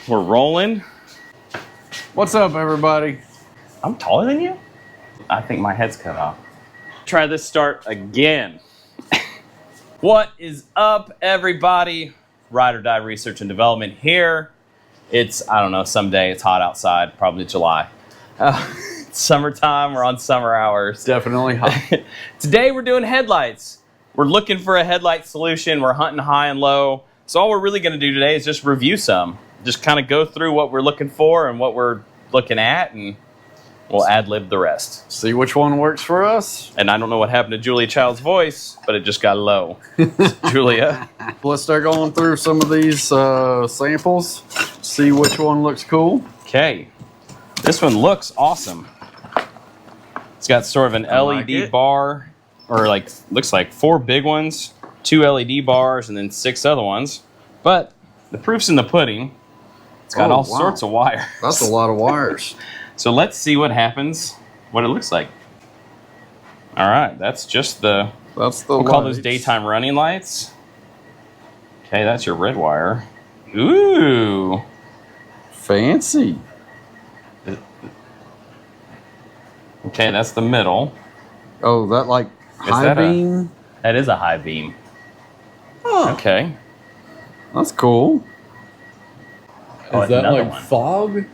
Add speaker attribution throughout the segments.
Speaker 1: we're rolling.
Speaker 2: What's up, everybody?
Speaker 1: I'm taller than you? I think my head's cut off. Try this start again. What is up, everybody? Ride or Die Research and Development here. It's, I don't know, someday it's hot outside, probably July. It's summertime, we're on summer hours.
Speaker 2: Definitely hot.
Speaker 1: Today we're doing headlights. We're looking for a headlight solution. We're hunting high and low. So all we're really gonna do today is just review some. Just kind of go through what we're looking for and what we're looking at, and we'll ad-lib the rest.
Speaker 2: See which one works for us.
Speaker 1: And I don't know what happened to Julia Child's voice, but it just got low. Julia.
Speaker 2: Let's start going through some of these samples. See which one looks cool.
Speaker 1: Okay. This one looks awesome. It's got sort of an LED bar, or like, looks like 4 big ones, 2 LED bars, and then 6 other ones. But the proof's in the pudding. It's got all sorts of wires.
Speaker 2: That's a lot of wires.
Speaker 1: So let's see what happens, what it looks like. All right, that's just the, we'll call those daytime running lights. Okay, that's your red wire. Ooh.
Speaker 2: Fancy.
Speaker 1: Okay, that's the middle.
Speaker 2: Oh, that like high beam?
Speaker 1: That is a high beam. Huh. Okay.
Speaker 2: That's cool.
Speaker 1: Oh,
Speaker 2: is that like fog?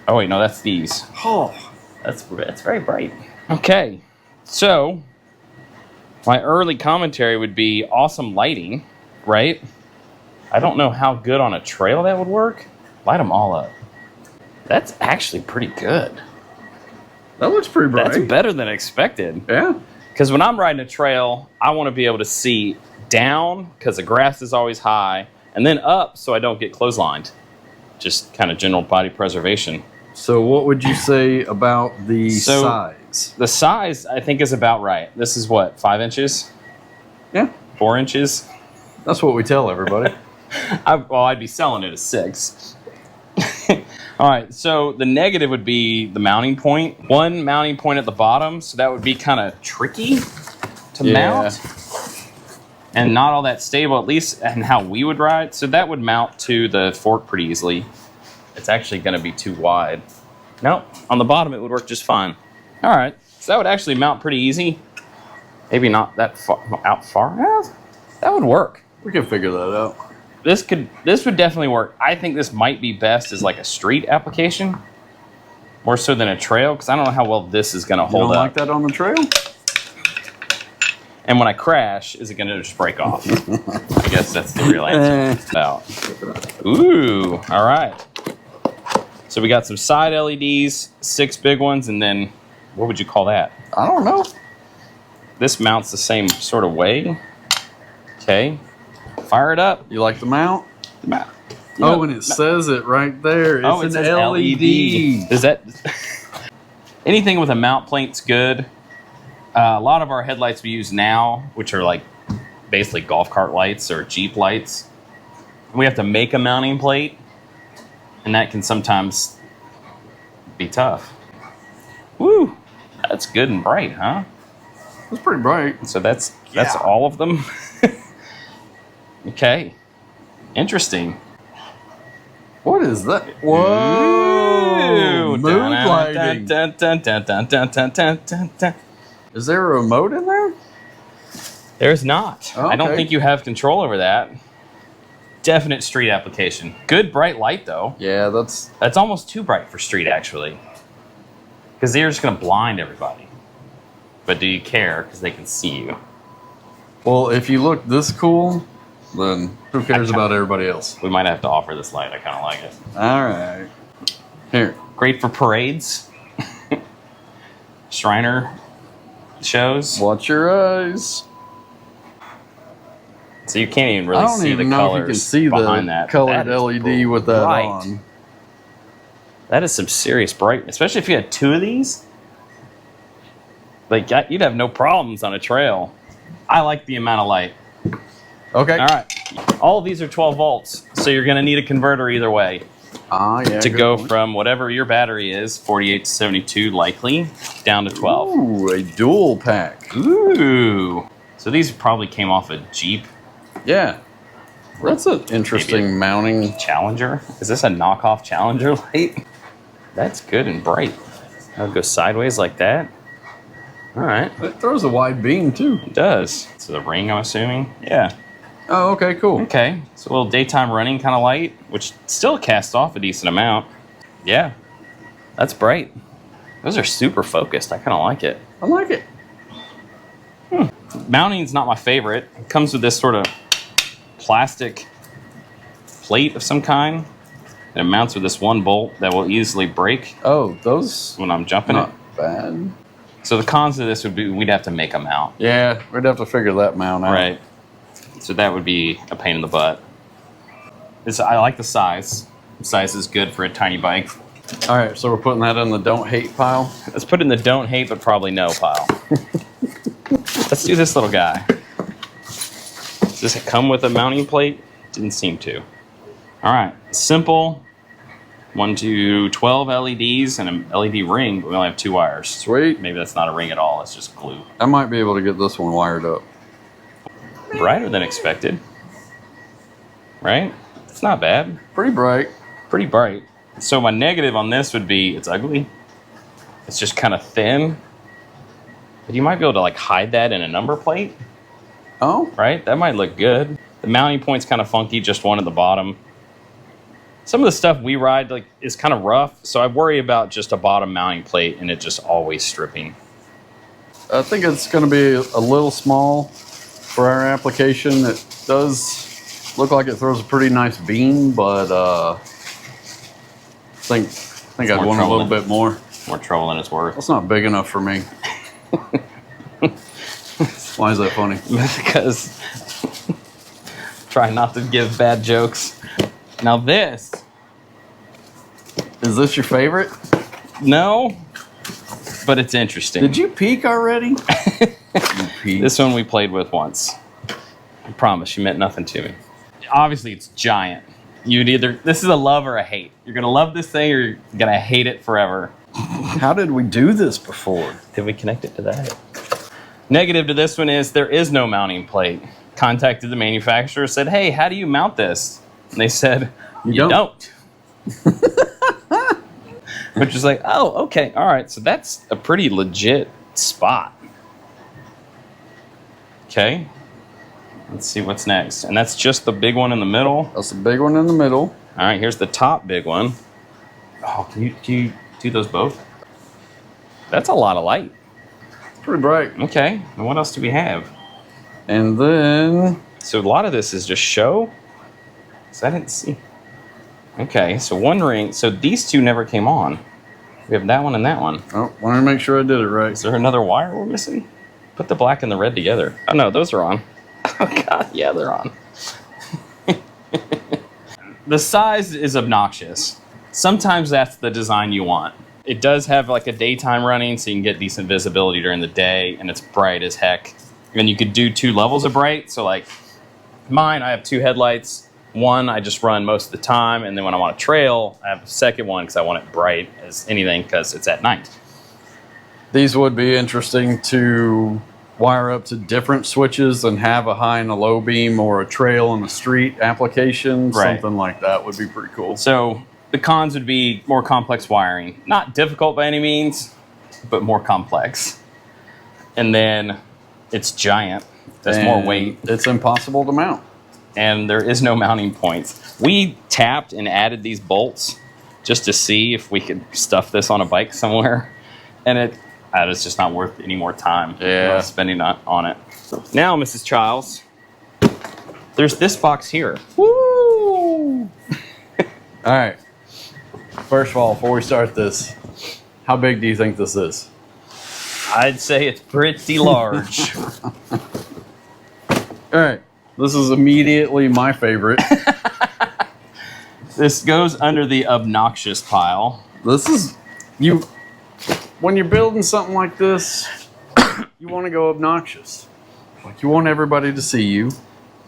Speaker 1: Oh wait, no, that's these.
Speaker 2: Oh.
Speaker 1: That's very bright. Okay, so my early commentary would be awesome lighting, right? I don't know how good on a trail that would work. Light them all up. That's actually pretty good.
Speaker 2: That looks pretty bright.
Speaker 1: That's better than expected.
Speaker 2: Yeah.
Speaker 1: Because when I'm riding a trail, I want to be able to see down because the grass is always high, and then up so I don't get clotheslined. Just kind of general body preservation.
Speaker 2: So what would you say about the size?
Speaker 1: The size, I think, is about right. This is what, 5 inches?
Speaker 2: Yeah.
Speaker 1: 4 inches?
Speaker 2: That's what we tell everybody.
Speaker 1: Well, I'd be selling it as 6. All right, so the negative would be the mounting point. One mounting point at the bottom, so that would be kind of tricky to mount. And not all that stable, at least in how we would ride. So that would mount to the fork pretty easily. It's actually going to be too wide. Nope, on the bottom it would work just fine. All right, so that would actually mount pretty easy. Maybe not that far. Yeah, that would work.
Speaker 2: We can figure that out.
Speaker 1: This would definitely work. I think this might be best as like a street application, more so than a trail, because I don't know how well this is going to hold up.
Speaker 2: You don't like that on the trail?
Speaker 1: And when I crash, is it going to just break off? I guess that's the real answer. Ooh, all right. So we got some side LEDs, 6 big ones, and then what would you call that?
Speaker 2: I don't know.
Speaker 1: This mounts the same sort of way. Okay. Fire it up.
Speaker 2: You like the mount?
Speaker 1: The mount.
Speaker 2: Oh, and it says it right there. It's an LED.
Speaker 1: Is that anything with a mount plate's good? A lot of our headlights we use now, which are like basically golf cart lights or Jeep lights, we have to make a mounting plate, and that can sometimes be tough. Woo! That's good and bright, huh?
Speaker 2: It's pretty bright.
Speaker 1: So that's all of them. Okay, interesting.
Speaker 2: What is that? Whoa! Mood lighting. Is there a remote in there?
Speaker 1: There's not.
Speaker 2: Okay.
Speaker 1: I don't think you have control over that. Definite street application. Good bright light though.
Speaker 2: Yeah, that's
Speaker 1: almost too bright for street actually. Because they're just gonna blind everybody. But do you care? Because they can see you.
Speaker 2: Well, if you look this cool, then who cares about everybody else?
Speaker 1: We might have to offer this light. I kind of like it.
Speaker 2: All right. Here.
Speaker 1: Great for parades. Shriner shows.
Speaker 2: Watch your eyes.
Speaker 1: So you can't even really see the colors.
Speaker 2: You can see
Speaker 1: behind
Speaker 2: the
Speaker 1: that.
Speaker 2: colored LED with that on.
Speaker 1: That is some serious brightness, especially if you had 2 of these. Like, you'd have no problems on a trail. I like the amount of light.
Speaker 2: Okay.
Speaker 1: All right. All of these are 12 volts, so you're going to need a converter either way.
Speaker 2: Yeah.
Speaker 1: To go from whatever your battery is, 48 to 72 likely, down to 12.
Speaker 2: Ooh, a dual pack.
Speaker 1: Ooh. So these probably came off a Jeep.
Speaker 2: Yeah. That's an interesting mounting.
Speaker 1: Challenger? Is this a knockoff Challenger light? That's good and bright. It'll go sideways like that. All right.
Speaker 2: It throws a wide beam too.
Speaker 1: It does. So the ring, I'm assuming? Yeah.
Speaker 2: Oh, okay, cool.
Speaker 1: Okay. So a little daytime running kind of light, which still casts off a decent amount. Yeah. That's bright. Those are super focused. I kind of like it.
Speaker 2: I like it.
Speaker 1: Mounting's not my favorite. It comes with this sort of plastic plate of some kind. And it mounts with this one bolt that will easily break.
Speaker 2: Oh, those
Speaker 1: when I'm jumping
Speaker 2: not
Speaker 1: it.
Speaker 2: Bad.
Speaker 1: So the cons of this would be we'd have to make them out.
Speaker 2: Yeah, we'd have to figure that mount out.
Speaker 1: Right. So that would be a pain in the butt. I like the size. The size is good for a tiny bike.
Speaker 2: All right, so we're putting that in the don't hate pile.
Speaker 1: Let's put it in the don't hate but probably no pile. Let's do this little guy. Does it come with a mounting plate? Didn't seem to. All right, simple. 1 to 12 LEDs and an LED ring, but we only have 2 wires.
Speaker 2: Sweet.
Speaker 1: Maybe that's not a ring at all, it's just glue.
Speaker 2: I might be able to get this one wired up.
Speaker 1: Brighter than expected. Right? It's not bad.
Speaker 2: Pretty bright.
Speaker 1: Pretty bright. So my negative on this would be it's ugly. It's just kind of thin. But you might be able to like hide that in a number plate.
Speaker 2: Oh.
Speaker 1: Right? That might look good. The mounting point's kind of funky, just one at the bottom. Some of the stuff we ride like is kind of rough, so I worry about just a bottom mounting plate and it just always stripping.
Speaker 2: I think it's going to be a little small for our application. It does look like it throws a pretty nice beam, but I think I'd want a little bit more.
Speaker 1: More trouble than it's worth.
Speaker 2: That's not big enough for me. Why is that funny?
Speaker 1: Because try not to give bad jokes. Now this.
Speaker 2: Is this your favorite?
Speaker 1: No, but it's interesting.
Speaker 2: Did you peek already?
Speaker 1: This one we played with once. I promise you meant nothing to me. Obviously it's giant. This is a love or a hate. You're gonna love this thing or you're gonna hate it forever.
Speaker 2: How did we do this before?
Speaker 1: Did we connect it to that? Negative to this one is there is no mounting plate. Contacted the manufacturer, said, hey, how do you mount this? And they said, you don't. Which is like, oh, okay, all right. So that's a pretty legit spot. Okay. Let's see what's next. And that's just the big one in the middle.
Speaker 2: That's the big one in the middle.
Speaker 1: All right, here's the top big one. Oh, can you do those both? That's a lot of light.
Speaker 2: It's pretty bright.
Speaker 1: Okay, and what else do we have?
Speaker 2: And then...
Speaker 1: So a lot of this is just show. So I didn't see. Okay, so one ring. So these two never came on. We have that one and that one.
Speaker 2: Oh, wanted to make sure I did it right.
Speaker 1: Is there another wire we're missing? Put the black and the red together. Oh no, those are on. Oh god, yeah, they're on. The size is obnoxious. Sometimes that's the design you want. It does have like a daytime running, so you can get decent visibility during the day, and it's bright as heck. And you could do 2 levels of bright. So like mine, I have 2 headlights. One I just run most of the time, and then when I want to trail, I have a second one because I want it bright as anything because it's at night.
Speaker 2: These would be interesting to wire up to different switches and have a high and a low beam or a trail and a street application.
Speaker 1: Right.
Speaker 2: Something like that would be pretty cool.
Speaker 1: So the cons would be more complex wiring. Not difficult by any means, but more complex. And then it's giant. There's more weight.
Speaker 2: It's impossible to mount.
Speaker 1: And there is no mounting points. We tapped and added these bolts just to see if we could stuff this on a bike somewhere. And it's just not worth any more time spending on it. Now, Mrs. Childs, there's this box here.
Speaker 2: Woo! All right. First of all, before we start this, how big do you think this is?
Speaker 1: I'd say it's pretty large.
Speaker 2: All right. This is immediately my favorite.
Speaker 1: This goes under the obnoxious pile.
Speaker 2: This is, when you're building something like this, you want to go obnoxious. Like you want everybody to see you.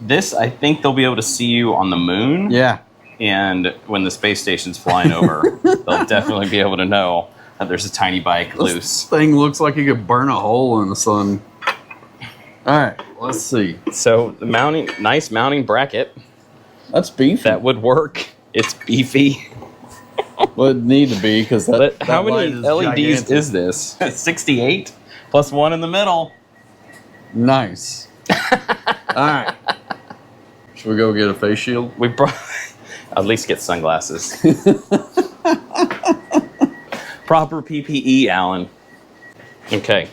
Speaker 1: This, I think they'll be able to see you on the moon.
Speaker 2: Yeah.
Speaker 1: And when the space station's flying over, they'll definitely be able to know that there's a tiny bike loose.
Speaker 2: This thing looks like you could burn a hole in the sun. All right, let's see.
Speaker 1: So the nice mounting bracket.
Speaker 2: That's beefy.
Speaker 1: That would work. It's beefy.
Speaker 2: Would need to be because that.
Speaker 1: How
Speaker 2: that
Speaker 1: many
Speaker 2: light
Speaker 1: LEDs
Speaker 2: gigantic.
Speaker 1: is this? 68 plus 1 in the middle.
Speaker 2: Nice. All right. Should we go get a face shield?
Speaker 1: We brought at least get sunglasses. Proper PPE, Alan. Okay,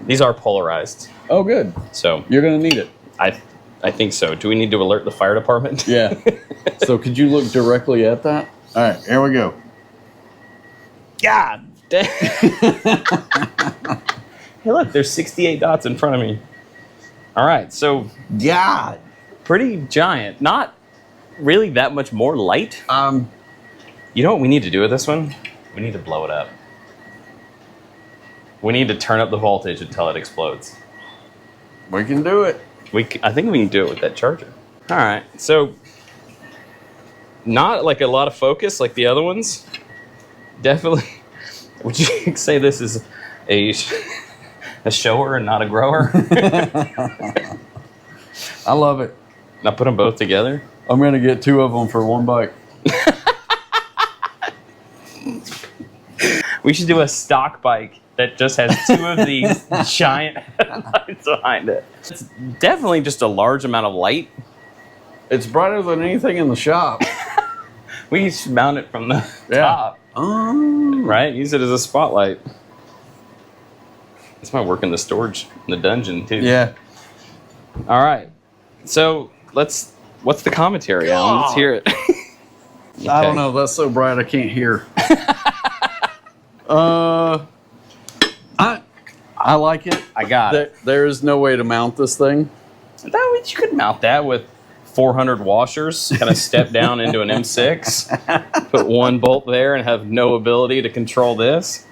Speaker 1: these are polarized,
Speaker 2: Oh, good.
Speaker 1: so
Speaker 2: You're gonna need it.
Speaker 1: I think so. Do we need to alert the fire department?
Speaker 2: Yeah. So could you look directly at that? All right. Here we go.
Speaker 1: God damn. Hey, look, there's 68 dots in front of me. All right, so
Speaker 2: God.
Speaker 1: pretty giant. Not really that much more light.
Speaker 2: You
Speaker 1: You know what we need to do with this one? We need to blow it up. We need to turn up the voltage until it explodes.
Speaker 2: We can do it.
Speaker 1: I think we can do it with that charger. All right, so not like a lot of focus like the other ones. Definitely. Would you say this is a shower and not a grower?
Speaker 2: I love it.
Speaker 1: Now put them both together.
Speaker 2: I'm gonna get 2 of them for 1 bike.
Speaker 1: We should do a stock bike that just has 2 of these giant lights behind it. It's definitely just a large amount of light.
Speaker 2: It's brighter than anything in the shop.
Speaker 1: We should mount it from the
Speaker 2: Yeah.
Speaker 1: top,
Speaker 2: Oh.
Speaker 1: right? Use it as a spotlight. This might work in the storage, in the dungeon too.
Speaker 2: Yeah.
Speaker 1: All right. So what's the commentary, Alan? Let's hear it.
Speaker 2: I don't know. That's so bright I can't hear. I like it.
Speaker 1: I got it.
Speaker 2: There is no way to mount this thing.
Speaker 1: You could mount that with 400 washers, kind of step down into an M6, put 1 bolt there and have no ability to control this.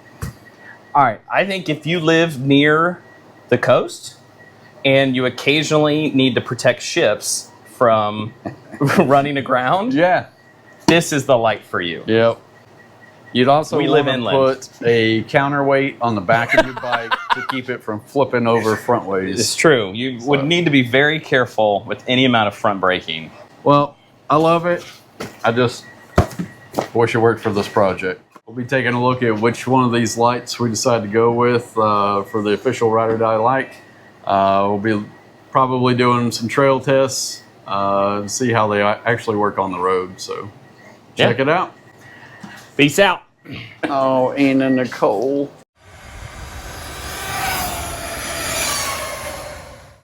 Speaker 1: All right, I think if you live near the coast and you occasionally need to protect ships from running aground,
Speaker 2: Yeah.
Speaker 1: this is the light for you.
Speaker 2: Yep. You'd also
Speaker 1: We live
Speaker 2: want to
Speaker 1: inland.
Speaker 2: put a counterweight on the back of your bike to keep it from flipping over front ways.
Speaker 1: It's true. You would need to be very careful with any amount of front braking.
Speaker 2: Well, I love it. I just wish it worked for this project. We'll be taking a look at which one of these lights we decide to go with for the official Ride or Die light. We'll be probably doing some trail tests to see how they actually work on the road. So check it out.
Speaker 1: Peace out.
Speaker 2: Oh, Anna Nicole.